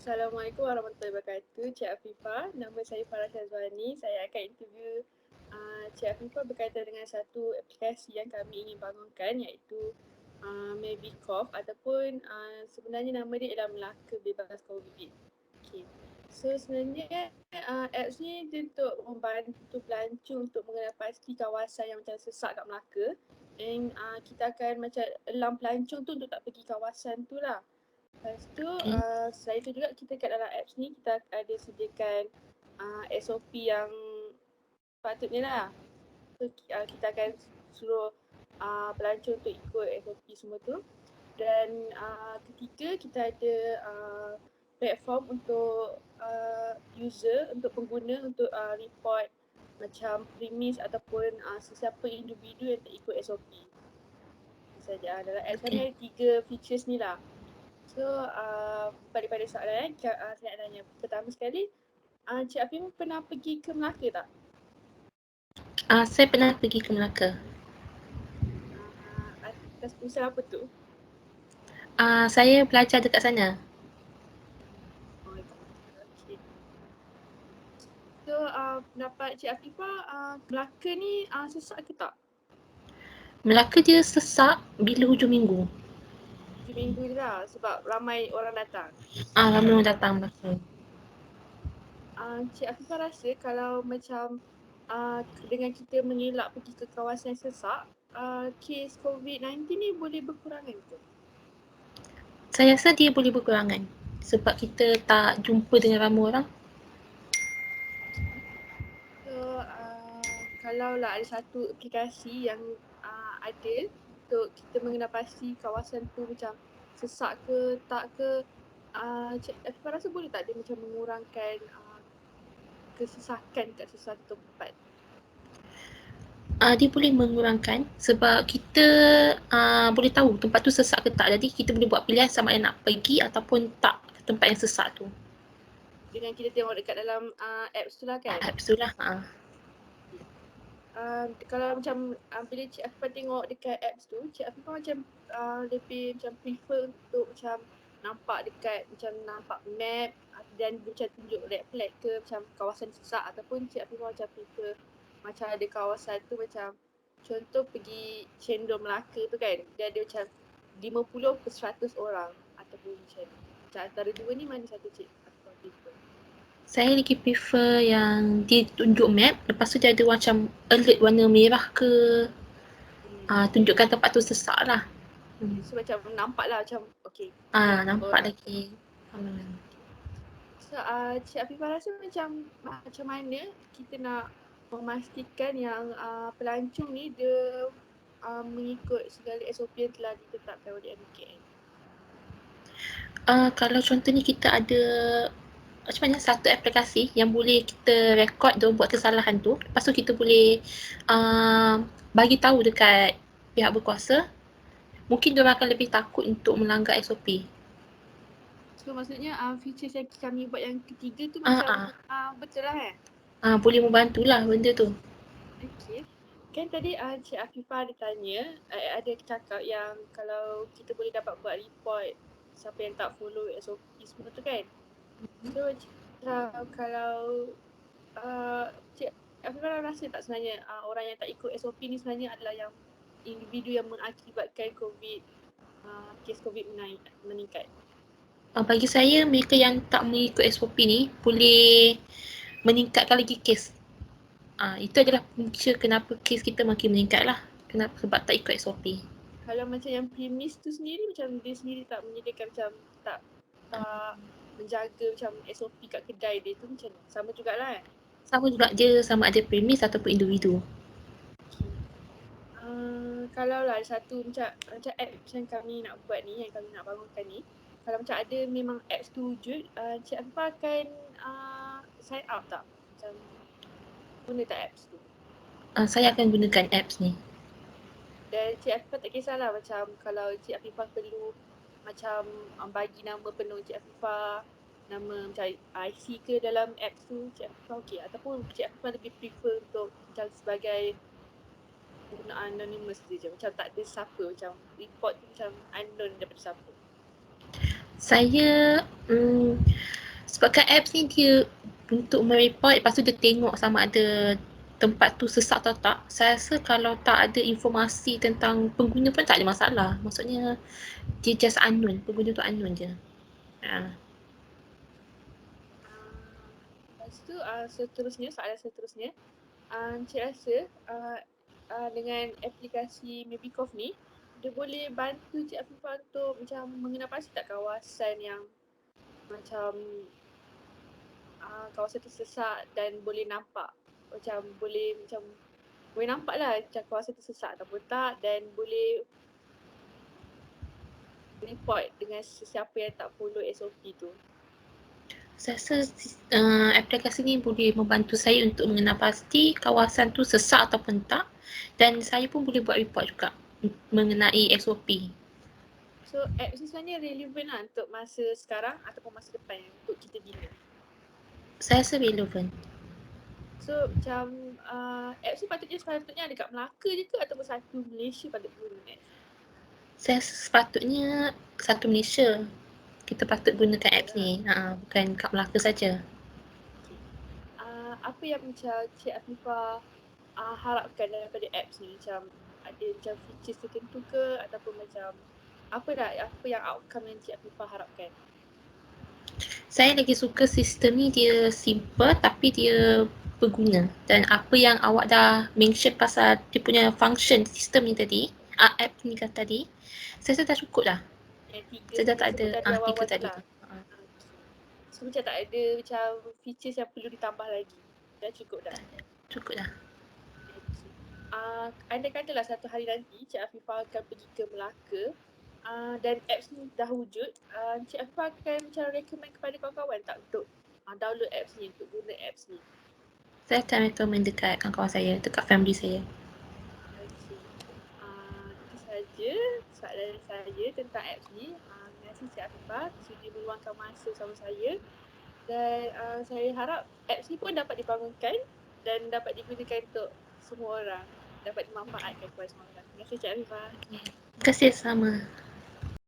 Assalamualaikum warahmatullahi wabarakatuh. Cik Afifah, nama saya Farah Syazwani. Saya akan interview Cik Afifah berkaitan dengan satu aplikasi yang kami ingin bangunkan, iaitu Mabicov, ataupun sebenarnya nama dia ialah Melaka Bebas COVID. Okay. So sebenarnya apps ni dia untuk membantu pelancong untuk mengenal pasti kawasan yang macam sesak kat Melaka. And kita akan macam elam pelancong tu untuk tak pergi kawasan tu lah. Lepas tu, Okay. selain tu juga kita kat dalam apps ni kita ada sediakan SOP yang patutnya lah. So kita akan suruh pelancong untuk ikut SOP semua tu. Dan ketiga kita ada platform untuk user, untuk pengguna untuk report macam premis ataupun sesiapa individu yang tak ikut SOP. Saja dalam apps kami Okay. ada 3 features ni lah. So, pada soalan saya nak tanya. Pertama sekali, Cik Afif pernah pergi ke Melaka tak? Saya pernah pergi ke Melaka. Atas urusan apa tu? Saya belajar dekat sana. Oh, okay. So, pendapat Cik Afifah, Melaka ni sesak ke tak? Melaka dia sesak bila hujung minggu. Hujung minggu je lah sebab ramai orang datang. Ramai orang datang Melaka. Cik Afifah rasa kalau macam dengan kita mengelak pergi ke kawasan yang sesak, kes COVID-19 ni boleh berkurangan ke? Saya rasa dia boleh berkurangan sebab kita tak jumpa dengan ramai orang. So, kalau lah ada satu aplikasi yang ada untuk kita mengenal pasti kawasan tu macam sesak ke tak ke, Cik Afifah rasa boleh tak dia macam mengurangkan kesesakan kat sesuatu tempat? Dia boleh mengurangkan sebab kita boleh tahu tempat tu sesak ke tak. Jadi kita boleh buat pilihan sama ada nak pergi ataupun tak ke tempat yang sesak tu. Dengan kita tengok dekat dalam apps tu lah kan? Apps tu lah. Kalau macam bila Cik Afifah tengok dekat apps tu, Cik Afifah macam lebih macam prefer untuk macam nampak dekat macam nampak map dan macam tunjuk red flag ke macam kawasan sesak, ataupun Cik Afifah macam prefer macam ada kawasan tu macam contoh pergi Cendol Melaka tu kan, dia ada macam 50 per 100 orang ataupun macam antara dua ni mana satu Cik Afifah prefer? Saya lagi prefer yang dia tunjuk map, lepas tu dia ada macam alert warna merah ke, tunjukkan tempat tu sesak lah. So macam nampak lah macam okay, ramai Nampak orang. lagi. So, Cik Afifah rasa macam mana kita nak memastikan yang pelancong ni dia mengikut segala SOP yang telah ditetapkan oleh MKN? Kalau contohnya kita ada macam mana satu aplikasi yang boleh kita rekod dia buat kesalahan tu, lepas tu kita boleh bagi tahu dekat pihak berkuasa, mungkin dia akan lebih takut untuk melanggar SOP. So maksudnya features yang kami buat yang ketiga tu macam betul lah kan? Boleh membantulah benda tu. Okay. Kan tadi Cik Afifah ada tanya, ada cakap yang kalau kita boleh dapat buat report siapa yang tak follow SOP semua tu kan. So kalau Cik Afifah rasa tak sebenarnya orang yang tak ikut SOP ni sebenarnya adalah yang individu yang mengakibatkan kes COVID meningkat? Bagi saya, mereka yang tak mengikut SOP ni boleh meningkatkan lagi kes. Itu adalah punca kenapa kes kita makin meningkat lah. Kenapa? Sebab tak ikut SOP. Kalau macam yang premis tu sendiri, macam dia sendiri tak menyediakan macam tak menjaga macam SOP kat kedai dia tu macam sama jugalah kan? Sama juga dia sama ada premis ataupun individu. Okay. Kalau lah ada satu macam apps yang kami nak buat ni, yang kami nak bangunkan ni, kalau macam ada memang apps tu wujud, Cik Afifah akan sign up tak? Macam guna tak apps tu? Saya akan gunakan apps ni. Dan Cik Afifah tak kisahlah macam kalau Cik Afifah perlu macam bagi nama penuh Cik Afifah, nama macam IC ke dalam apps tu, Cik Afifah okey? Ataupun Cik Afifah lebih prefer untuk macam sebagai penggunaan anonymous je, macam tak ada siapa, macam report tu macam unknown daripada siapa? Saya sebabkan apps ni dia untuk mereport, lepas tu dia tengok sama ada tempat tu sesak atau tak. Saya rasa kalau tak ada informasi tentang pengguna pun tak ada masalah. Maksudnya dia just unknown, pengguna tu unknown je. Lepas tu seterusnya, soalan seterusnya, Encik rasa dengan aplikasi Mabikov ni, dia boleh bantu Cik Afifah untuk macam mengenal pasti tak kawasan yang macam kawasan tersesak dan boleh nampak boleh nampak lah macam kawasan tersesak ataupun tak, dan boleh report dengan sesiapa yang tak follow SOP tu. Saya rasa aplikasi ni boleh membantu saya untuk mengenal pasti kawasan tu sesak ataupun tak, dan saya pun boleh buat report juga mengenai SOP. So apps ni sebenarnya relevan lah untuk masa sekarang ataupun masa depan untuk kita bina. Saya rasa relevan. So macam apps ni sepatutnya ada kat Melaka je ke ataupun satu Malaysia patut guna apps? Saya rasa sepatutnya satu Malaysia kita patut gunakan apps ni, bukan kat Melaka saja. Okay. Apa yang macam Cik Afifah harapkan daripada apps ni? Macam ada macam features tertentu ke ataupun macam apa yang outcome yang Cik Afifah harapkan? Saya lagi suka sistem ni, dia simple tapi dia berguna, dan apa yang awak dah mention pasal dia punya function sistem ni tadi, app ni kan tadi, saya rasa dah cukup dah. Yang tiga Saya dah yang tak ada sebut tadi awal-awal tiga tu tadi lah. tu. Okay. So macam tak ada macam features yang perlu ditambah lagi? Dah cukup dah? Cukup dah. Okay. Andai katalah satu hari nanti Cik Afifah akan pergi ke Melaka dan apps ni dah wujud, Cik Afifah akan macam recommend kepada kawan-kawan tak untuk download apps ni, untuk guna apps ni? Saya akan recommend dekat kawan-kawan saya, dekat family saya. Okay. Itu saja soalan saya tentang apps ni. Terima kasih Cik Afifah sudi meluangkan masa sama saya, dan saya harap apps ni pun dapat dibangunkan dan dapat digunakan untuk semua orang, dapat dimanfaatkan kepada semua orang. Terima kasih Cik Afifah. Terima kasih sama.